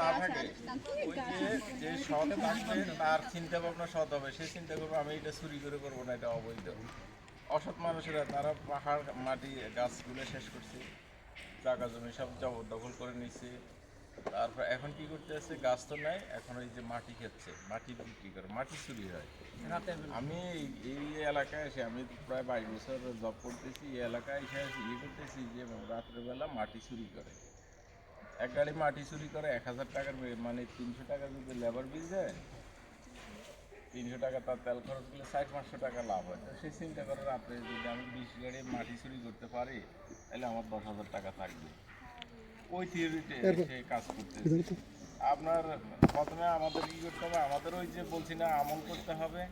না থাকে, ওই যে সৎ থাকবে তার চিন্তা ভাবনা সৎ হবে, সে চিন্তা করবে আমি এটা চুরি করে করবো না, এটা অবৈধ। অসৎ মানুষেরা তারা পাহাড় মাটি গাছগুলো শেষ করছে, জায়গা জমি সব জবরদখল করে নিচ্ছে। তারপর এখন কি করতে আছে, গাছ তো নাই, এখন ওই যে মাটি খেচ্ছে, মাটি বিক্রি করে, মাটি চুরি হয়। আমি এই এলাকায় এসে, আমি প্রায় 22 বছর জব করতেছি, এই এলাকায় এসে করতেছি যে রাত্রেবেলা মাটি চুরি করে, এক গাড়ি মাটি চুরি করে 1000 টাকার, মানে 300 টাকা যদি লেবার বিল দেয়, 300 টাকা তার তেল খরচ করলে 400-500 টাকা লাভ হয়। তো সেই চিন্তা করে রাত্রে যদি আমি 20 গাড়ি মাটি চুরি করতে পারি, তাহলে আমার 10,000 টাকা থাকবে। ওই থিওরিতে সে কাজ করতে। আপনার প্রথমে আমাদের কী করতে হবে, আমাদের ওই যে বলছি না আমল করতে হবে,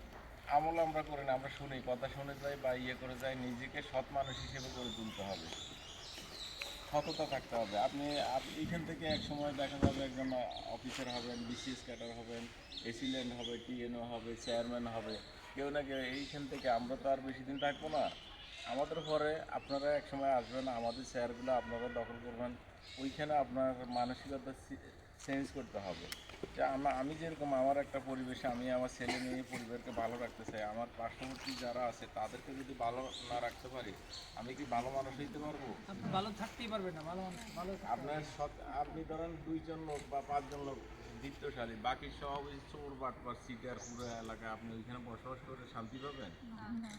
আমল আমরা করি না, আমরা শুনি, কথা শুনে যাই বা করে যাই, নিজেকে সৎ মানুষ হিসেবে করে তুলতে হবে, সততা থাকতে হবে। আপনি এইখান থেকে এক সময় দেখা যাবে একজন অফিসার হবেন, বিসিএস ক্যাডার হবেন, এসিল্যান্ড হবে, টিএনও হবে, চেয়ারম্যান হবে, কেউ না কেউ এইখান থেকে। আমরা তো আর বেশি দিন থাকবো না, আমাদের পরে আপনারা এক সময় আসবেন, আমাদের চেয়ারগুলো আপনারা দখল করবেন, ওইখানে আপনার মানসিকতা চেঞ্জ করতে হবে। যে আমি যেরকম আমার একটা পরিবেশে আমি আমার ছেলে মেয়ে পরিবারকে ভালো রাখতে চাই, আমার পার্শ্ববর্তী যারা আছে তাদেরকে যদি ভালো না রাখতে পারি, আমি কি ভালো মানুষ হইতে পারবো? আপনি ভালো থাকতেই পারবেন না, ভালো মানুষ ভালো আপনার আপনি ধরেন 2জন লোক বা 5জন লোক বিত্তশালী, বাকি সব ওই চোর বাটপার সিটার পুরো এলাকায়, আপনি ওইখানে বসবাস করে শান্তি পাবেন?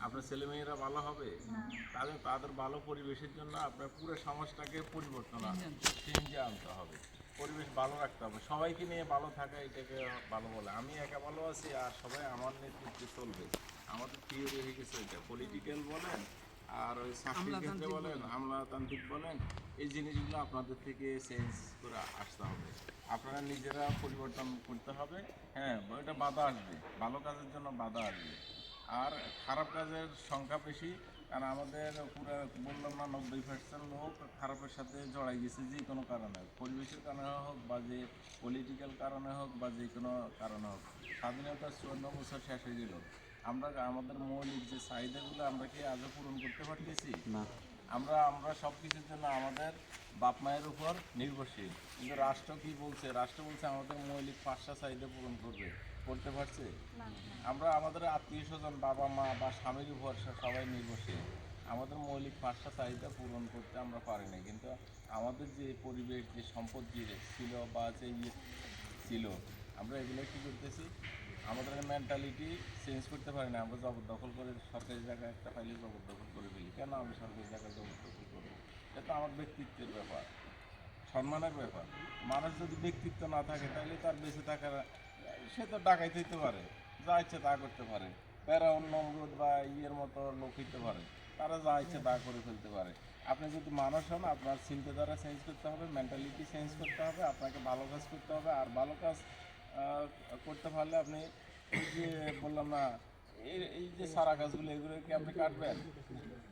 আপনার ছেলেমেয়েরা ভালো হবে? তাদের ভালো পরিবেশের জন্য আপনার পুরো সমাজটাকে পরিবর্তন চেঞ্জে আনতে হবে, পরিবেশ ভালো রাখতে হবে, সবাইকে নিয়ে ভালো থাকা, এটাকে ভালো বলে। আমি একা ভালো আছি আর সবাই আমার নেতৃত্বে চলবে, আমাদের থিওরি হয়ে গেছে ওইটা। পলিটিক্যাল বলেন আর ওই চাকরির ক্ষেত্রে বলেন, আমলাতান্ত্রিক বলেন, এই জিনিসগুলো আপনাদের থেকে চেঞ্জ করে আসতে হবে, আপনারা নিজেরা পরিবর্তন করতে হবে। হ্যাঁ, ওইটা বাধা আসবে, ভালো কাজের জন্য বাধা আসবে, আর খারাপ কাজের সংখ্যা বেশি। কারণ আমাদের পুরো বললাম না, 90% লোক খারাপের সাথে জড়াই গেছে, যে কোনো কারণে, পরিবেশের কারণে হোক বা যে পলিটিক্যাল কারণে হোক বা যে কোনো কারণে হোক। স্বাধীনতার 54 বছর শেষ হয়ে গেল, আমরা আমাদের মৌলিক যে চাহিদাগুলো আমরা কি আজও পূরণ করতে পারতেছি না। আমরা সব কিছুর জন্য আমাদের বাপ মায়ের উপর নির্ভরশীল, কিন্তু রাষ্ট্র কি বলছে, রাষ্ট্র বলছে আমাদের মৌলিক 5টা চাহিদা পূরণ করতে পারছে। আমরা আমাদের আত্মীয় স্বজন, বাবা মা বা স্বামীর উপর সবাই নির্ভরশীল, আমাদের মৌলিক 5টা চাহিদা পূরণ করতে আমরা পারি না। কিন্তু আমাদের যে পরিবেশ, যে সম্পদ যে ছিল বা যে ছিল, আমরা এগুলো কী করতেছি, আমাদের মেন্টালিটি চেঞ্জ করতে পারি না। আমরা জবরদখল করে, সরকারি জায়গায় একটা পাইলে জবরদখল করে ফেলি। কেন আমি সরকারি জায়গায় জবরদখল করবো? এটা তো আমার ব্যক্তিত্বের ব্যাপার, সম্মানের ব্যাপার। মানুষ যদি ব্যক্তিত্ব না থাকে, তাহলে তার বেঁচে থাকার, সে তো ডাকাইতে হইতে পারে, যা ইচ্ছে তা করতে পারে, ফেরাউন নমরুদ বা ইয়ের মতো লোক হইতে পারে, তারা যা ইচ্ছে তা করে ফেলতে পারে। আপনি যদি মানুষ হন, আপনার চিন্তাধারা চেঞ্জ করতে হবে, মেন্টালিটি চেঞ্জ করতে হবে, আপনাকে ভালো কাজ করতে হবে। আর ভালো কাজ করতে পারলে আপনি, এই যে বললাম না, এই যে সারা গাছগুলো, এগুলোকে আপনি কাটবেন,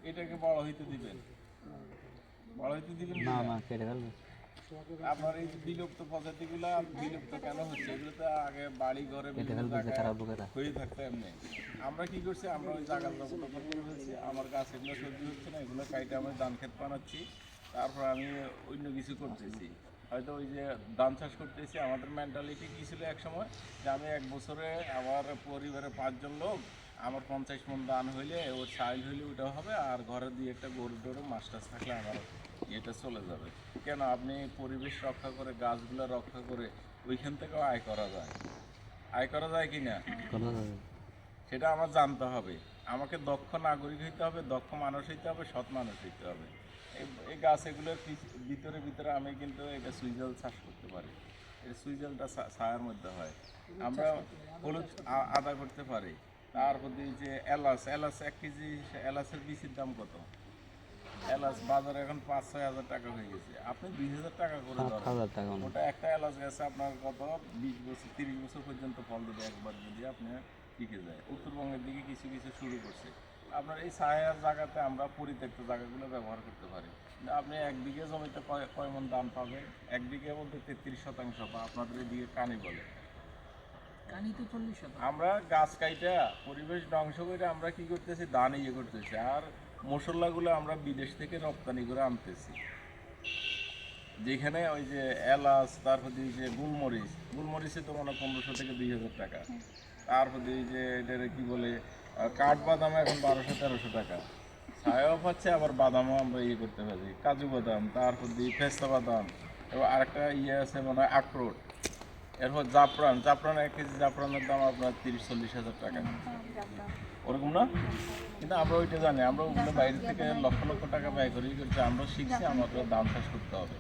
এটাকে বড় হইতে দিবেন, বড় হইতে দিবেন না, কেটে ফেলবেন। আপনার এই যে বিলুপ্ত প্রজাতিগুলা বিলুপ্ত কেন হচ্ছে, এগুলো তো আগে বাড়ি ঘরে হয়ে থাকতো এমনি। আমরা কি করছি, আমরা ওই জায়গা দখল করে ফেলছি, আমার গাছ এগুলো সহ্য হচ্ছে না, এগুলো কাইটে আমি ধান ক্ষেত বানাচ্ছি, তারপর আমি অন্য কিছু করতেছি, হয়তো ওই যে ধান চাষ করতেছি। আমাদের মেন্টালিটি কী ছিল এক সময়, যে আমি 1 বছরে আমার পরিবারে 5জন লোক, আমার 50 মণ ধান হইলে, ওর চাইল হইলে ওটা হবে, আর ঘরে দিয়ে একটা গরু টরু মাছ টাছ থাকলে আমার এটা চলে যাবে। কেন? আপনি পরিবেশ রক্ষা করে, গাছগুলো রক্ষা করে, ওইখান থেকেও আয় করা যায়, আয় করা যায় কি না, সেটা আমার জানতে হবে। আমাকে দক্ষ নাগরিক হইতে হবে, দক্ষ মানুষ হইতে হবে, সৎ মানুষ হইতে হবে। এই গাছ এগুলোর ভিতরে আমি কিন্তু এটা সুইজল চাষ করতে পারি, এই সুইজলটা ছায়ার মধ্যে হয়। আমরা হলুদ আদা করতে পারি, তারপর যে এলাচ, 1 কেজি এলাচের বীজের দাম কত? এলাচ বাজারে এখন 5-6 হাজার টাকা হয়ে গেছে, আপনি 20,000 টাকা করে ধরেন, ওটা একটা এলাচ গাছে আপনার কত 20 বছর 30 বছর পর্যন্ত ফল দেবে, একবার যদি আপনি টিকে যায়। উত্তরবঙ্গের দিকে কিছু কিছু শুরু করছে। আপনার এই ছায়ার জায়গাতে আমরা পরিত্যক্ত জায়গাগুলো ব্যবহার করতে পারি। আপনি 1 বিঘে জমিতে কয় মণ ধান পাবেন? 1 বিঘে বলতে 33% বা আপনাদের এদিকে কানি বলে, কানি তো 40%। আমরা গাছ কাইটা পরিবেশ ধ্বংস করে আমরা কি করতেছি, ধান করতেছি, আর মশলাগুলো আমরা বিদেশ থেকে রপ্তানি করে আনতেছি। যেখানে ওই যে এলাচ, তারপর দিয়ে যে গুলমরিচে তো মানে 1500 থেকে 2000 টাকা। তারপর দিয়ে যে এটারে কি বলে কাঠবাদাম এখন 1200-1300 টাকা। ছায়াও পাচ্ছে, আবার বাদামও আমরা ইয়ে করতে পারি, কাজু বাদাম, তারপর দিয়ে পেস্তা বাদাম, এবং আরেকটা ইয়ে আছে মানে আখরোট। এরপর জাফরান 1 কেজি জাফরানের দাম আপনার 30-40 হাজার টাকা, ওরকম না? কিন্তু আমরা ওইটা জানি, আমরা ওগুলো বাইরে থেকে লক্ষ লক্ষ টাকা ব্যয় করি, কিন্তু আমরা শিখছি আমাদের দাম চাষ করতে হবে।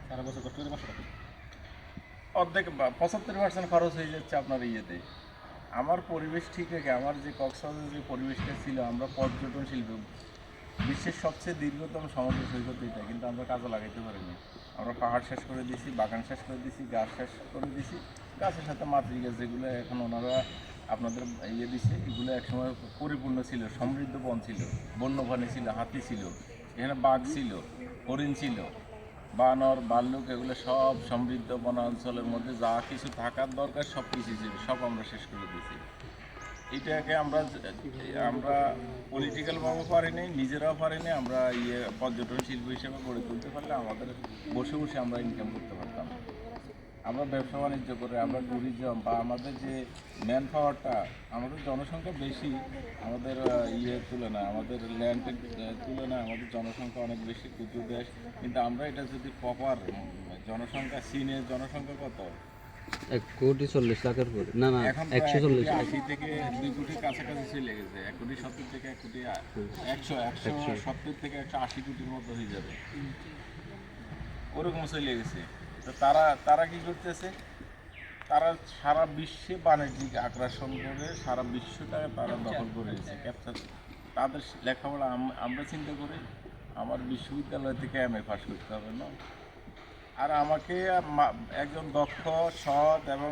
সারা বছর কষ্ট করে 500 টাকা। অর্ধেক 75% খরচ হয়ে যাচ্ছে আপনার ইয়েতে। আমার পরিবেশ ঠিক রেখে, আমার যে কক্সবাজারের যে পরিবেশটা ছিল, আমরা পর্যটন শিল্প বিশ্বের সবচেয়ে দীর্ঘতম সমুদ্র সৈকত এটা, কিন্তু আমরা কাজে লাগাইতে পারিনি। আমরা পাহাড় শেষ করে দিয়েছি, বাগান শেষ করে দিয়েছি, গাছ শেষ করে দিয়েছি। গাছের সাথে মাতৃ গাছ যেগুলো এখন ওনারা আপনাদের ইয়ে দিছে, এগুলো একসময় পরিপূর্ণ ছিল, সমৃদ্ধ বন ছিল, বন্যপ্রাণী ছিল, হাতি ছিল, এখানে বাঘ ছিল, হরিণ ছিল, বানর, ভাল্লুক, এগুলো সব সমৃদ্ধ বনাঞ্চলের মধ্যে যা কিছু থাকার দরকার সব কিছু ছিল, সব আমরা শেষ করে দিয়েছি। এটাকে আমরা পলিটিক্যালভাবে পারিনি, নিজেরাও পারিনি। আমরা পর্যটন শিল্প হিসেবে গড়ে তুলতে পারলে আমাদের বসে বসে আমরা ইনকাম করতে পারতাম। আমরা ব্যবসা বাণিজ্য করে, আমরা ট্যুরিজম বা আমাদের যে ম্যান পাওয়ারটা, আমাদের জনসংখ্যা বেশি, আমাদের তুলনায়, আমাদের ল্যান্ডের তুলনায় আমাদের জনসংখ্যা অনেক বেশি, ক্ষুদ্র দেশ। কিন্তু আমরা এটা যদি প্রপার জনসংখ্যা, চীনের জনসংখ্যা কত? 1,40,00,000 উপরে, না না, এখন 140 লাখ। 80 থেকে 2 কোটির কাছাকাছি চলে গেছে। 1,70 থেকে 170 থেকে 180 কোটির মতো হয়ে যাবে, ওরকম চলে গেছে। তো তারা কি করতেছে? তারা সারা বিশ্বে বাণিজ্যিক আগ্রাসন করে সারা বিশ্বটাকে তারা দখল করে নিয়েছে, ক্যাপচার। তাদের লেখাপড়া আমরা চিন্তা করি আমার বিশ্ববিদ্যালয় থেকে MA পাস করতে হবে না, আর আমাকে একজন দক্ষ, সৎ এবং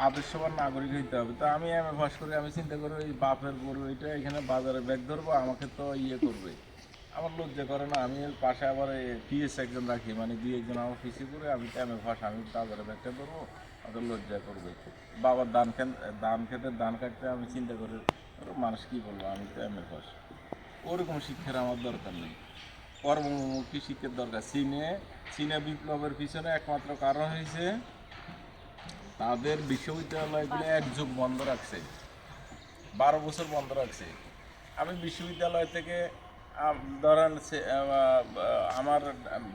আদর্শবান নাগরিক হইতে হবে। তো আমি MA পাস করে আমি চিন্তা করি ওই বাপের গরু এটা এখানে বাজারে ব্যাগ ধরবো, আমাকে তো করবে। আমার লজ্জা করে না? আমি এর পাশে আবার TS একজন রাখি, মানে 2-1 জন আমার পিছিয়ে করে, আমি তো MA পাস, আমি বাজারে ব্যাগটা ধরবো, ওদের লজ্জা করবে। বাবার ধান খেতের ধান কাটতে আমি চিন্তা করি মানুষ কী বলবো, আমি তো MA পাস। ওরকম শিক্ষার আমার দরকার নেই, কর্মমুখী শিক্ষার দরকার। চীনে বিপ্লবের পিছনে একমাত্র কারণ হয়েছে তাদের বিশ্ববিদ্যালয়গুলো 1 যুগ বন্ধ রাখছে, 12 বছর বন্ধ রাখছে। আমি বিশ্ববিদ্যালয় থেকে ধরেন আমার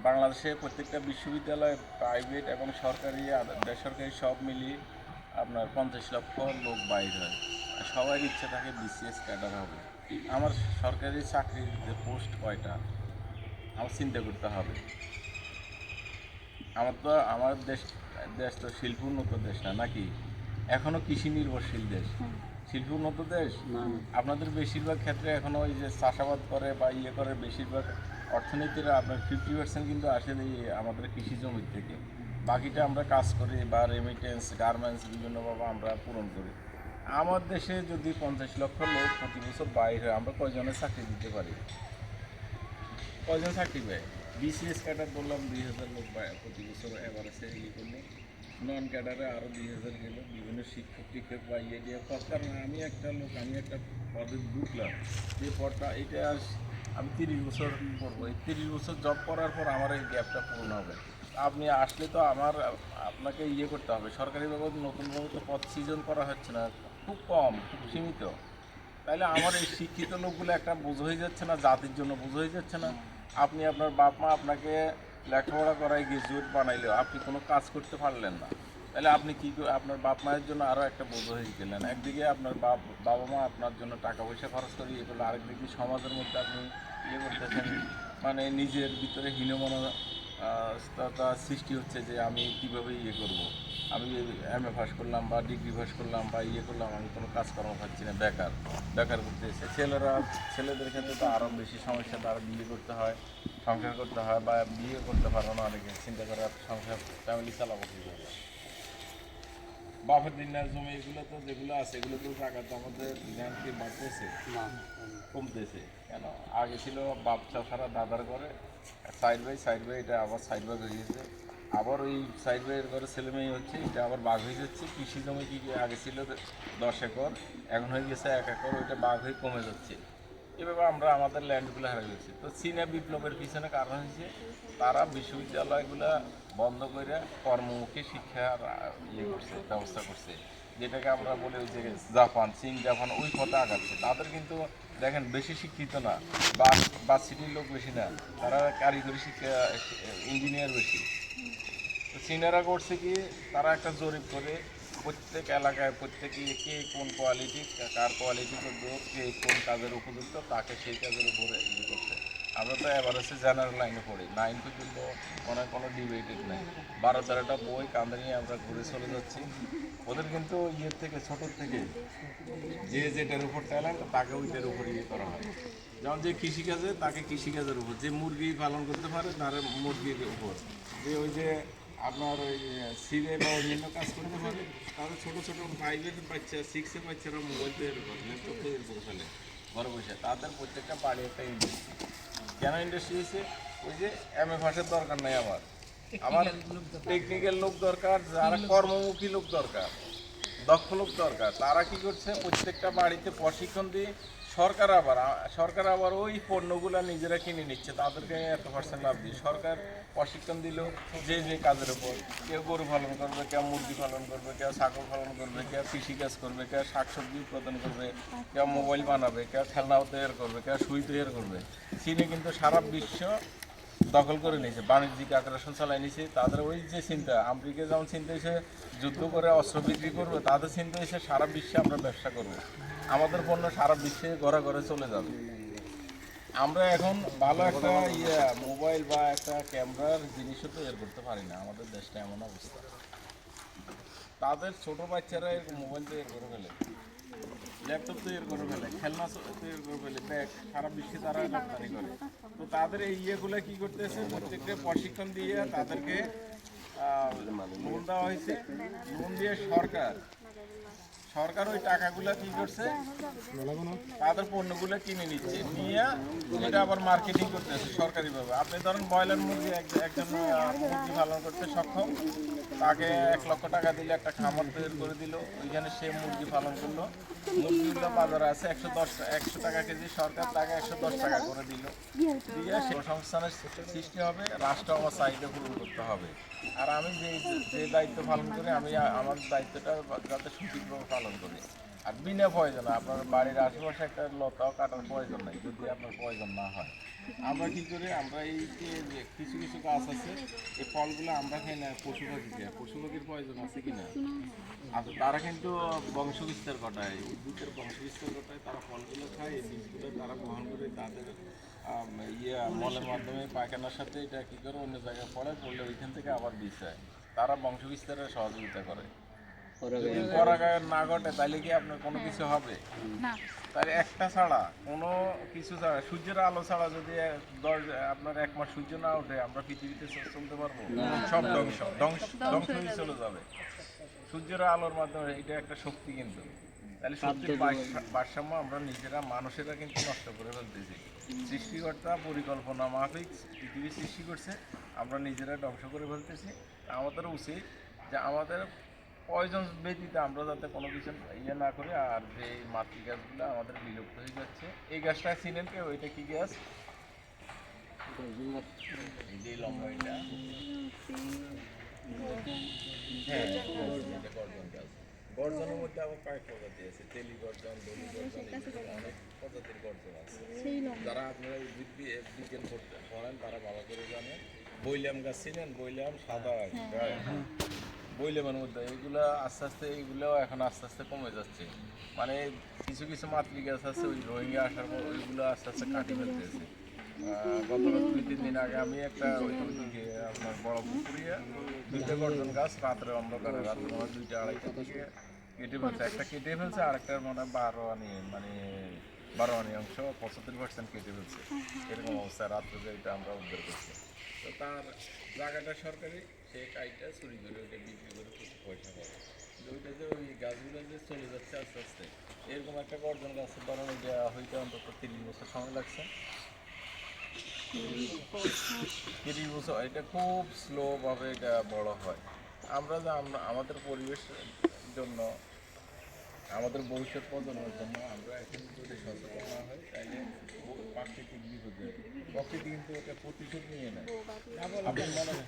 বাংলাদেশে প্রত্যেকটা বিশ্ববিদ্যালয়, প্রাইভেট এবং সরকারি বেসরকারি সব মিলিয়ে আপনার 50 লক্ষ লোক বাইর হয়, আর সবার ইচ্ছা থাকে BCS ক্যাডার হবে। আমার সরকারি চাকরির পোস্ট কয়টা আমার চিন্তা করতে হবে। আমার দেশ তো শিল্প উন্নত দেশ না, নাকি? এখনো কৃষি নির্ভরশীল দেশ, শিল্প উন্নত দেশ। আপনাদের বেশিরভাগ ক্ষেত্রে এখনো ওই যে চাষাবাদ করে বা করে, বেশিরভাগ অর্থনীতির আপনার 50% কিন্তু আসে আমাদের কৃষি জমির থেকে। বাকিটা আমরা কাজ করি বা রেমিটেন্স, গার্মেন্টস বিভিন্নভাবে আমরা পূরণ করি। আমার দেশে যদি 50 লক্ষ লোক প্রতি বছর বাইরে হয়, আমরা কয়জনের চাকরি দিতে পারি? কয়জন চাকরি পায়? BCS ক্যাডার বললাম 2000 লোক প্রতি বছর এভারেজে করলো, নন ক্যাডারে আরও 2000 গেল, বিভিন্ন শিক্ষক বা দিয়ে কারণ আমি একটা পদে ঢুকলাম, যে পদটা এটা আমি 30 বছর করবো। এই 30 বছর জব করার পর আমার এই গ্যাপটা পূরণ হবে। আপনি আসলে তো আপনাকে করতে হবে। সরকারিভাবে নতুনভাবে তো পদ সৃজন করা হচ্ছে না, খুব কম, খুব সীমিত। তাইলে আমার এই শিক্ষিত লোকগুলো একটা বোঝ হয়ে যাচ্ছে না, জাতির জন্য বোঝ হয়ে যাচ্ছে না? আপনি আপনার বাপ মা আপনাকে লেখাপড়া করায় গ্রাজুয়েট বানাইলেও আপনি কোনো কাজ করতে পারলেন না, তাহলে আপনি কি আপনার বাপ মায়ের জন্য আরও একটা বোঝ হয়ে গেলেন। একদিকে আপনার বাবা মা আপনার জন্য টাকা পয়সা খরচ করে করলো, আরেকদিকে সমাজের মধ্যে আপনি করতেছেন, মানে নিজের ভিতরে হীনমনতা সৃষ্টি হচ্ছে যে আমি কীভাবে করব। আমি MA পাস করলাম বা ডিগ্রি পাস করলাম বা করলাম, আমি কোনো কাজকর্ম পাচ্ছি না, বেকার করতেছে। ছেলেদের ক্ষেত্রে তো আরও বেশি সমস্যা, তারা বিয়ে করতে হয়, সংসার করতে হয়, বা বিয়ে করতে পারো না, অনেকে চিন্তা করে সংসার ফ্যামিলি চালাবো কীভাবে। বাপের দিনার জমি এগুলো তো যেগুলো আছে, এগুলো তো টাকা তো আমাদের জ্ঞান কি বাড়তেছে, কমতেছে কেন? আগে ছিল বাপ চাষারা দাদার করে সাইড বাই, এটা আবার সাইড বাই হয়ে গেছে, আবার ওই সাইড বাইয়ের ঘরে ছেলে মেয়ে হচ্ছে, এটা আবার বাঘ হয়ে যাচ্ছে। কৃষি জমি কি আগে ছিল 10 একর, এখন হয়ে গেছে 1 একর, ওইটা বাঘ হয়ে কমে যাচ্ছে। এভাবে আমরা আমাদের ল্যান্ডগুলো হারিয়ে গেছি। তো চীনা বিপ্লবের পিছনে কারণ হচ্ছে তারা বিশ্ববিদ্যালয়গুলো বন্ধ করে কর্মমুখী শিক্ষার করছে, ব্যবস্থা করছে, যেটাকে আমরা বলি ওই যে জাপান, চীন জাপান ওই পথে আগাচ্ছে। তাদের কিন্তু দেখেন বেশি শিক্ষিত না, বা সিটির লোক বেশি না, তারা কারিগরি শিক্ষা ইঞ্জিনিয়ার বেশি। তো চীনারা করছে কি, তারা একটা জরিপ করে প্রত্যেক এলাকায় প্রত্যেকে কে কোন কোয়ালিটি, কার কোয়ালিটি করবে, কে কোন কাজের উপযুক্ত, তাকে সেই কাজের উপরে করছে। আমরা তো এভারেজে জেনারেল লাইনে পড়ি, 9 পর্যন্ত মনে হয় কোনো ডিবেটেড নেই, 12-13টা বই কাঁধে নিয়ে আমরা ঘুরে চলে যাচ্ছি। ওদের কিন্তু থেকে ছোটোর থেকে যে যেটার উপর ট্যালেন্ট তাকে ওইটার উপর করা হয়। যেমন যে কৃষিকাজে তাকে কৃষিকাজের উপর, যে মুরগি পালন করতে পারে তার মুরগির উপর, যে ওই যে আপনার ওই সিরে বা অন্যান্য কাজ করতে পারে তাদের ছোটো ছোটো 5-এর বাচ্চা 6-এর বাচ্চারা মোবাইল তৈরি করে, ল্যাপটপ তৈরি করে ফেলে ঘরে বসে। তাদের প্রত্যেকটা বাড়ি একটা ইন্ডাস্ট্রি। কেন ইন্ডাস্ট্রি হয়েছে? ওই যে MA পাসের দরকার নেই, আমার টেকনিক্যাল লোক দরকার, যারা কর্মমুখী লোক দরকার, দক্ষ লোক দরকার। তারা কি করছে, প্রত্যেকটা বাড়িতে প্রশিক্ষণ দিয়ে সরকার আবার ওই পণ্যগুলো নিজেরা কিনে নিচ্ছে, তাদেরকে 1% লাভ দিয়ে সরকার প্রশিক্ষণ দিল যে যে কাজের উপর। কেউ গরু পালন করবে, কেউ মুরগি পালন করবে, কেউ ছাগল পালন করবে, কেউ কৃষিকাজ করবে, কেউ শাকসবজি উৎপাদন করবে, কেউ মোবাইল বানাবে, কেউ খেলনা তৈরি করবে, কেউ সুই তৈরি করবে। চীনে কিন্তু সারা বিশ্ব দখল করে নিয়েছে, বাণিজ্যিক আগ্রাসন চালাই নিয়েছে। তাদের ওই যে চিন্তা, আমেরিকা যেমন চিন্তা হয়েছে যুদ্ধ করে অস্ত্র বিক্রি করবে, তাদের চিন্তা হয়েছে সারা বিশ্বে আমরা ব্যবসা করব, আমাদের পণ্য সারা বিশ্বে ঘরে ঘরে চলে যাবে। আমরা এখন ভালো একটা মোবাইল বা একটা ক্যামেরার জিনিসও তো এর করতে পারি না, আমাদের দেশটা এমন অবস্থা। তাদের ছোট বাচ্চারা এরকম মোবাইল তৈরি করে ফেলে, ল্যাপটপ তৈরি করে ফেলে, খেলনা তৈরি করে ফেলে, ব্যাগ সারা বিশ্বে তারা রপ্তানি করে। তো তাদের এই ইয়েগুলো কী করতেছে, প্রত্যেকটা প্রশিক্ষণ দিয়ে তাদেরকে লোন দেওয়া হয়েছে। লোন দিয়ে সরকার ওই টাকাগুলো কি করছে, তাদের পণ্যগুলো কিনে নিচ্ছে, নিয়ে এটা আবার মার্কেটিং করতেছে সরকারিভাবে। আপনি ধরেন ব্রয়লার মুরগি, একজন মুরগি পালন করতে সক্ষম, তাকে 1 লক্ষ টাকা দিলে একটা খামার তৈরি করে দিল, ওইখানে সে মুরগি পালন করলো। মুরগিগুলো বাজারে আছে 100 টাকা কেজি, সরকার তাকে 110 টাকা করে দিল, দিয়ে সে সংস্থানের সৃষ্টি হবে, রাষ্ট্র আমার চাহিদা পূরণ করতে হবে। আর আমি যে দায়িত্ব পালন করি, আমি আমার দায়িত্বটা যাতে সঠিকভাবে পালন করি। আর বিনা প্রয়োজনে আপনার বাড়ির আশেপাশে একটা লতাও কাটার প্রয়োজন নেই, যদি আপনার প্রয়োজন না হয়। আমরা কী করি, আমরা এই যে কিছু কিছু গাছ আছে, এই ফলগুলো আমরা খাই না, পশু পাখি খাই। পশু পাখির প্রয়োজন আছে কি না? আচ্ছা, তারা কিন্তু বংশ বিস্তার ঘটায়, উদ্ভিদের বংশ বিস্তার ঘটায়, তারা ফলগুলো খায়, এই বীজগুলো তারা গ্রহণ করে তাদের মলের মাধ্যমে পায়খানার সাথে এটা কী করে অন্য জায়গায় পড়লে ওইখান থেকে আবার বীজ হয়, তারা বংশ বিস্তারে সহযোগিতা করে। যদি পরাগায়ন না ঘটে তাহলে কি আপনার কোনো কিছু হবে? তাহলে একটা ছাড়া কোনো কিছু ছাড়া, সূর্যের আলো ছাড়া যদি আপনার 1 মাস সূর্য না ওঠে, আমরা পৃথিবীতে চলতে পারবো? সব ধ্বংস হয়ে চলে যাবে। সূর্যের আলোর মাধ্যমে এটা একটা শক্তি, কিন্তু তাহলে শক্তির ভারসাম্য আমরা নিজেরা মানুষেরা কিন্তু নষ্ট করে ফেলতেছি। সৃষ্টিকর্তা পরিকল্পনা মাফিক পৃথিবী সৃষ্টি করছে, আমরা নিজেরা ধ্বংস করে ফেলতেছি। আমাদের উচিত যে আমাদের প্রয়োজন ব্যতীত আমরা যাতে কোনো কিছু না করি। আর যে মাতৃ গাছগুলো আমাদের বিলুপ্ত হয়ে যাচ্ছে, এই গাছটা চিনেন কেউ? ওইটা কি গাছ? এই যে লম্বা এটা, হ্যাঁ, এটা গর্জন গাছ। গর্জনের মধ্যে আবার কয়েক প্রজাতি আছে, তেলি গর্জন, দলি গর্জন, অনেক প্রজাতির গর্জন আছে। যারা আপনারা বিজ্ঞান পড়েন তারা ভালো করে জানেন। বৈলাম গাছ চিনেন? বৈলাম সাদা, বৈলামের মধ্যে এইগুলো আস্তে আস্তে, এইগুলোও এখন আস্তে আস্তে কমে যাচ্ছে। মানে কিছু কিছু মাতৃ গাছ আছে, ওই রোহিঙ্গা আসার পর ওইগুলো আস্তে আস্তে কাটিয়ে ফেলতেছে। গত 2-3 দিন আগে আমি একটা ওইদিকে আপনার বড় পুকুরিয়া 2টা গর্জন গাছ রাত্রে অন্ধকারে, রাত্রে 2টা-2:30টার দিকে কেটে ফেলছে। একটা কেটে ফেলছে, আরেকটার মনে হয় 12 আনি অংশ 75% কেটে ফেলছে। এরকম অবস্থা রাত্রে যে এটা আমরা উদ্ধার করছি। তো তার জায়গাটা সরকারি, সে কাইটা চুরি করে ওইটা বিক্রি করে কিছু পয়সা পাবে। কিন্তু ওইটা যে ওই গাছগুলো যে চলে যাচ্ছে আস্তে আস্তে, এরকম একটা গর্জন গাছের ধরুন এটা হইতে অন্তত 30 বছর সময় লাগছে। 30 বছর, এটা খুব স্লোভাবে এটা বড় হয়। আমরা যে আমাদের পরিবেশের জন্য আমাদের ভবিষ্যৎ প্রজন্মের জন্য আমরা এখন যদি সচেতন না হই তাহলে প্রাকৃতিক বিপর্যয়, প্রকৃতি কিন্তু এটা প্রতিশোধ নিয়ে নেয়। আপনার মনে হয়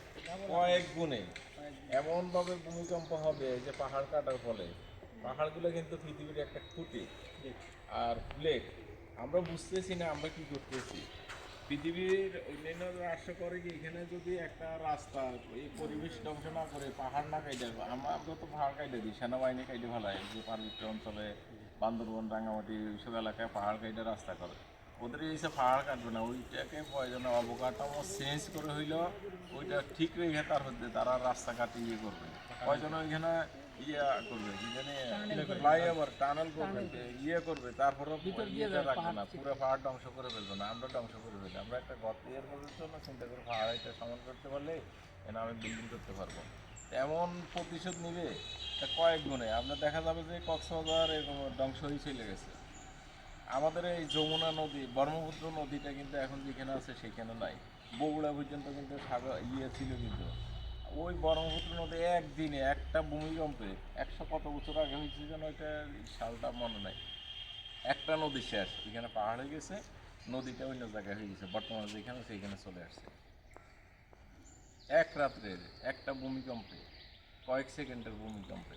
কয়েক গুণে এমনভাবে ভূমিকম্প হবে যে পাহাড় কাটার ফলে পাহাড়গুলো কিন্তু পৃথিবীর একটা খুঁটি আর প্লেট, আমরা বুঝতেছি না আমরা কি করতেছি। পৃথিবীর অন্যান্য রাষ্ট্র করে কি এখানে যদি একটা রাস্তা এই পরিবেশ ধ্বংস না করে পাহাড় না কাইটে, আমরা তো পাহাড় কাইটে দিই, সেনাবাহিনী কাইটে ফেলায় যে পার্বত্য অঞ্চলে বান্দরবন রাঙামাটি ওইসব এলাকায় পাহাড় কাইটে রাস্তা করে। ওদের এইসব পাহাড় কাটবে না, ওইটাকে প্রয়োজনে অবকাঠামো চেঞ্জ করে হইলেও ওইটা ঠিক রেখে তার হচ্ছে তারা রাস্তা কাটে ইয়ে করবে, প্রয়োজনে ওইখানে ইয়ে করবে কি জানি ফ্লাইওভার টানেল করবে ইয়ে করবে, তারপরে ইয়েটা রাখবে না, পুরো পাহাড় ধ্বংস করে ফেলবে না, আমরা ধ্বংস করে ফেলি। আমরা একটা গর্ত ইয়ের করার জন্য চিন্তা করে পাহাড় এটা সমান করতে পারলে এনে আমি বিল্ডিং করতে পারবো। এমন প্রতিশোধ নিবে তা কয়েক গুণে। আপনার দেখা যাবে যে কক্সবাজার এরকম ধ্বংস হয়ে চলে গেছে। আমাদের এই যমুনা নদী ব্রহ্মপুত্র নদীটা কিন্তু এখন যেখানে আছে সেখানে নাই, বগুড়া পর্যন্ত কিন্তু সাগর ইয়ে ছিল, কিন্তু ওই ব্রহ্মপুত্র নদী একদিনে একটা ভূমিকম্পে 100 কত বছর আগে হয়েছে যেন, ওইটা সালটা মনে নাই, একটা নদী শেষ, এখানে পাহাড় হয়ে গেছে, নদীটা অন্য জায়গায় হয়ে গেছে, বর্তমানে যেখানে সেইখানে চলে আসছে এক রাত্রের একটা ভূমিকম্পে, কয়েক সেকেন্ডের ভূমিকম্পে।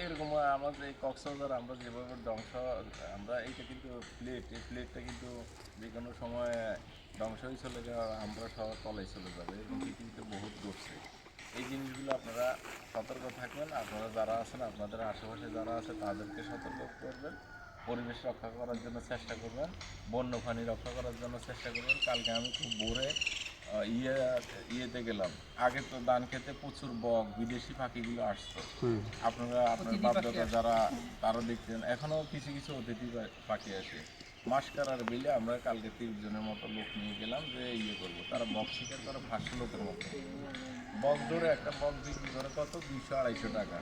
এরকম আমাদের এই কক্সবাজার আমরা যেভাবে ধ্বংস, আমরা এইটা কিন্তু প্লেট, এই প্লেটটা কিন্তু যে কোনো সময় ধ্বংস হয়ে চলে যাওয়া, আমরা সব তলায় চলে যাবে, এবং পৃথিবীতে বহুত ঘটছে। এই জিনিসগুলো আপনারা সতর্ক থাকবেন, আপনারা যারা আছেন আপনাদের আশেপাশে যারা আছে তাদেরকে সতর্ক করবেন, পরিবেশ রক্ষা করার জন্য চেষ্টা করবেন, বন্যপ্রাণী রক্ষা করার জন্য চেষ্টা করবেন। কালকে আমি খুব ভোরে ইয়েতে গেলাম, আগে তো ধান খেতে প্রচুর বক বিদেশি পাখিগুলো আসতো, আপনারা আপনার বাধ্যতা যারা তারা দেখতেন, এখনও কিছু কিছু অতিথি পাখি আসে। মাসকারার বিলে আমরা কালকে 30 জনের মতো লোক নিয়ে গেলাম যে ইয়ে করবো, তারা বক শিকার করে 500 লোকের মতো, বক ধরে একটা বক বিক্রি করে কত 200-250 টাকা,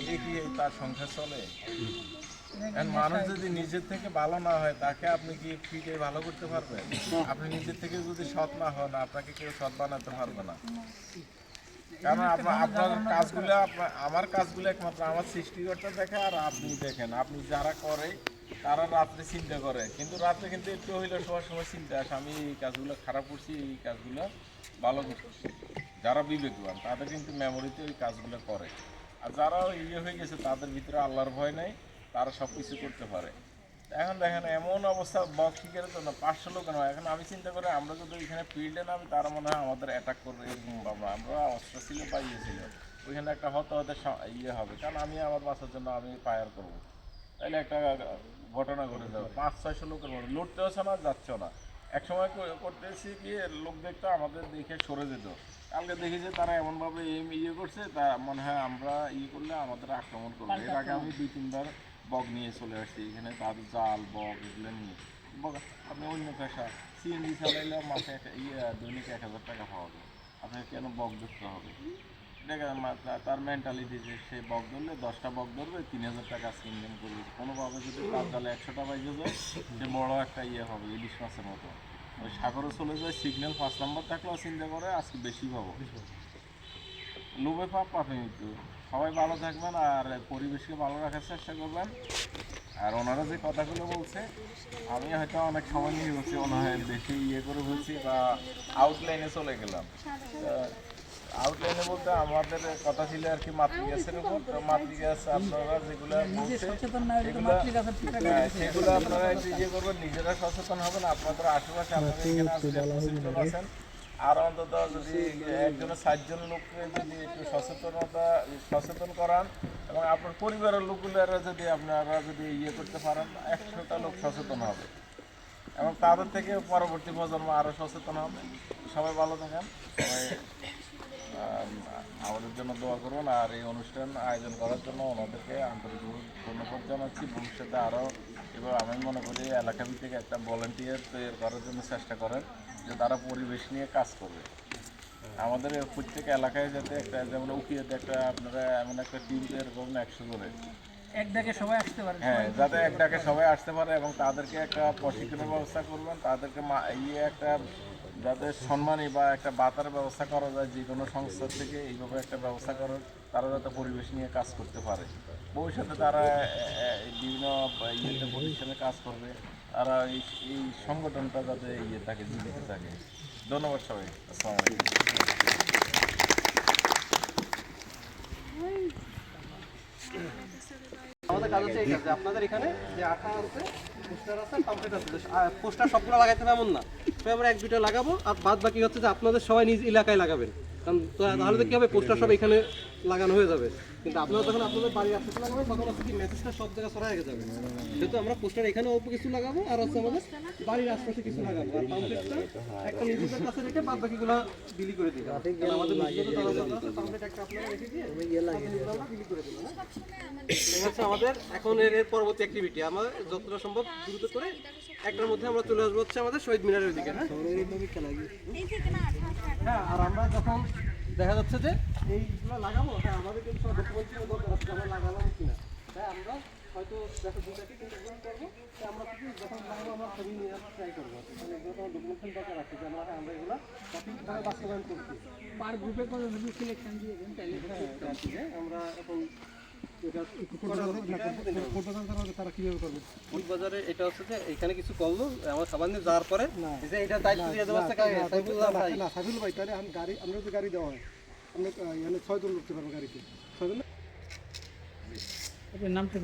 দেখি তার সংসার চলে। মানুষ যদি নিজের থেকে ভালো না হয় তাকে আপনি কি ফ্রিতে ভালো করতে পারবেন? আপনি নিজের থেকে যদি সৎ না হন আপনাকে কেউ সৎ বানাতে পারবে না। কারণ আপনার কাজগুলো, আমার কাজগুলো একমাত্র আমার সৃষ্টিকর্তা দেখে, আর আপনি দেখেন, আপনি যারা করে তারা রাত্রে চিন্তা করে, কিন্তু রাত্রে কিন্তু একটু হইলে সবার সময় চিন্তা আসে আমি এই কাজগুলো খারাপ করছি, এই কাজগুলো ভালো করছি। যারা বিবেকবান তাদের কিন্তু মেমোরিতে ওই কাজগুলো করে, আর যারা ইয়ে হয়ে গেছে তাদের ভিতরে আল্লাহর ভয় নেই, তারা সব কিছু করতে পারে। এখন দেখেন এমন অবস্থা, বক শিকারের জন্য 500 লোক নয়। এখন আমি চিন্তা করি আমরা যদি এখানে ফিল্ডে নামি তারা মনে হয় আমাদের অ্যাটাক করবে, এরকম ভাবনা, আমরা অস্ত্র ছিল বা ইয়ে ছিল, ওইখানে একটা হতে ইয়ে হবে, কারণ আমি আমার বাঁচার জন্য আমি ফায়ার করবো, তাইলে একটা ঘটনা ঘটে যাবে। 500-600 লোকের মধ্যে লড়তে হচ্ছে না, যাচ্ছেও না। এক সময় করতেছি কি লোক দেখতো আমাদের দেখে সরে যেত, কালকে দেখি যে তারা এমনভাবে ইয়ে করছে, তা মনে হয় আমরা ইয়ে করলে আমাদের আক্রমণ করবে। এর আগে আমি 2-3 বার বক নিয়ে চলে আসছি এখানে, তাদের জাল বক এগুলো নিয়ে। বক আপনি অন্য পেশা সিএনজি চালাইলে মাসে দৈনিক 1000 টাকা পাওয়া যায়, আপনাকে কেন বক ধরতে হবে? দেখেন তার মেন্টালিটি যে সে বক ধরলে 10টা বক ধরবে 3000 টাকা ইনকাম করবে, কোনোভাবে যদি তার জালে 100টা বাইজে যায় সে বড় একটা ইয়ে হবে, ইলিশ মাছের মতো। ওই সাগরে চলে যায়, সিগন্যাল 5 নম্বর থাকলেও চিন্তা করে আজকে বেশি পাবো, লোভে পাপ পাপে মৃত্যু। সবাই ভালো থাকবেন আর পরিবেশকে ভালো রাখার চেষ্টা করবেন। আর ওনারা যে কথাগুলো বলছে আমি হয়তো অনেক সময় নিয়ে বলছি, ওনারা বেশি ইয়ে করে বলছি বা আউটলাইনে চলে গেলাম। আউটলাইনে বলতে আমাদের কথা ছিল আর কি মাতৃগাছের উপর, তো মাতৃগাছ আপনারা যেগুলো বলছে সেগুলো আপনারা একটু ইয়ে করবেন, নিজেরা সচেতন হবেন, আপনাদের আশেপাশে আপনাদের এখানে আছেন, আর অন্তত যদি একজনের 60 জন লোককে যদি একটু সচেতন করান, এবং আপনার পরিবারের লোকগুলোরা যদি আপনারা যদি ইয়ে করতে পারেন, 100টা লোক সচেতন হবে, এবং তাদের থেকে পরবর্তী প্রজন্ম আরও সচেতন হবে। সবাই ভালো থাকেন, সবাই আমাদের জন্য দোয়া করুন, আর এই অনুষ্ঠান আয়োজন করার জন্য ওনাদেরকে আন্তরিক ধন্যবাদ জানাচ্ছি। ভবিষ্যতে আরও এবার আমি মনে করি এলাকা ভিত্তিক একটা ভলেন্টিয়ার তৈরি করার জন্য চেষ্টা করেন, যে তারা পরিবেশ নিয়ে কাজ করবে। আমাদের প্রত্যেক এলাকায় যাতে একটা, যেমন উকিয়াতে একটা আপনারা এমন একটা টিম তৈরি করুন 100 জনে, এক ডাকে সবাই আসতে পারে, হ্যাঁ, যাতে এক ডাকে সবাই আসতে পারে, এবং তাদেরকে একটা প্রশিক্ষণের ব্যবস্থা করবেন, তাদেরকে একটা যাতে সম্মানী বা একটা বাতার ব্যবস্থা করা যায়, যে কোনো সংস্থা থেকে এইভাবে একটা ব্যবস্থা করার তারা যাতে পরিবেশ নিয়ে কাজ করতে পারে। ভবিষ্যতে তারা বিভিন্ন ইয়েতে প্রতিষ্ঠানে কাজ করবে, তারা এই সংগঠনটা যাতে ইয়ে থাকে, জীবিত থাকে। ধন্যবাদ সবাই। আসসালামু আলাইকুম। আমাদের কাজ হচ্ছে এই কাজ, যে আপনাদের এখানে যে আঠা আছে, পোস্টার আছে, পাম্পলেট আছে, পোস্টার সবগুলো লাগাইতে হবে এমন না, তবে আমরা এক দুটো লাগাবো, আর বাদ বাকি হচ্ছে যে আপনাদের সবাই নিজ এলাকায় লাগাবেন। কারণ তাহলে তো কী হবে, পোস্টার সব এখানে লাগানো হয়ে যাবে, কিন্তু আপনারা যখন আপনাদের বাড়ির আশেপাশে লাগাবেন তখন হচ্ছে কি মেসেজটা সব জায়গায় ছড়াই যাবে। যেহেতু আমরা পোস্টার এখানে অল্প কিছু লাগাবো, আর হচ্ছে আমাদের বাড়ির আশপাশে কিছু লাগাবো, আর পাম্পলেটটা একটা নিজেদের কাছে রেখে বাদ বাকিগুলো বিলি করে দিই। কারণ আমাদের নিজেদের দরজা আছে, পাম্পলেট একটা আপনারা রেখে দিয়ে বাকিগুলো আমরা বিলি করে দেবো। এই হচ্ছে আমাদের এখন এর পরবর্তী অ্যাক্টিভিটি। আমরা যতটা সম্ভব দ্রুত করে একটার মধ্যে আমরা চলে আসবো হচ্ছে আমাদের শহীদ মিনারের দিকে। হ্যাঁ, আর আমরা যখন দেখা যাচ্ছে যে এইগুলো লাগাবো, হ্যাঁ আমাদের কিন্তু সব ডকুমেন্টের দরকার আছে, আমরা লাগালাম কিনা। তাই আমরা হয়তো দেখা দুটাকে কিন্তু করবো, তাই আমরা কিন্তু যখন লাগাবো আমরা ছবি নিয়ে আসতে ট্রাই করবো, মানে এগুলো তোমার ডকুমেন্টের দরকার আছে যে আমরা এগুলো সঠিকভাবে বাস্তবায়ন করছি। পার গ্রুপে কত সিলেকশন দিয়ে দেন তাহলে হ্যাঁ, আমরা এখন বাজারে এটা হচ্ছে যে এখানে কিছু করলো আমার সামান্য যাওয়ার পরে যে এটা দায়িত্ব দিয়ে দেওয়া হচ্ছে সাইফুল ভাই, তাহলে আমি গাড়ি, আমরা যদি গাড়ি দেওয়া হয়, আমরা এখানে 6 জন উঠতে পারবো গাড়িতে, 6 জন। আপনার নামটা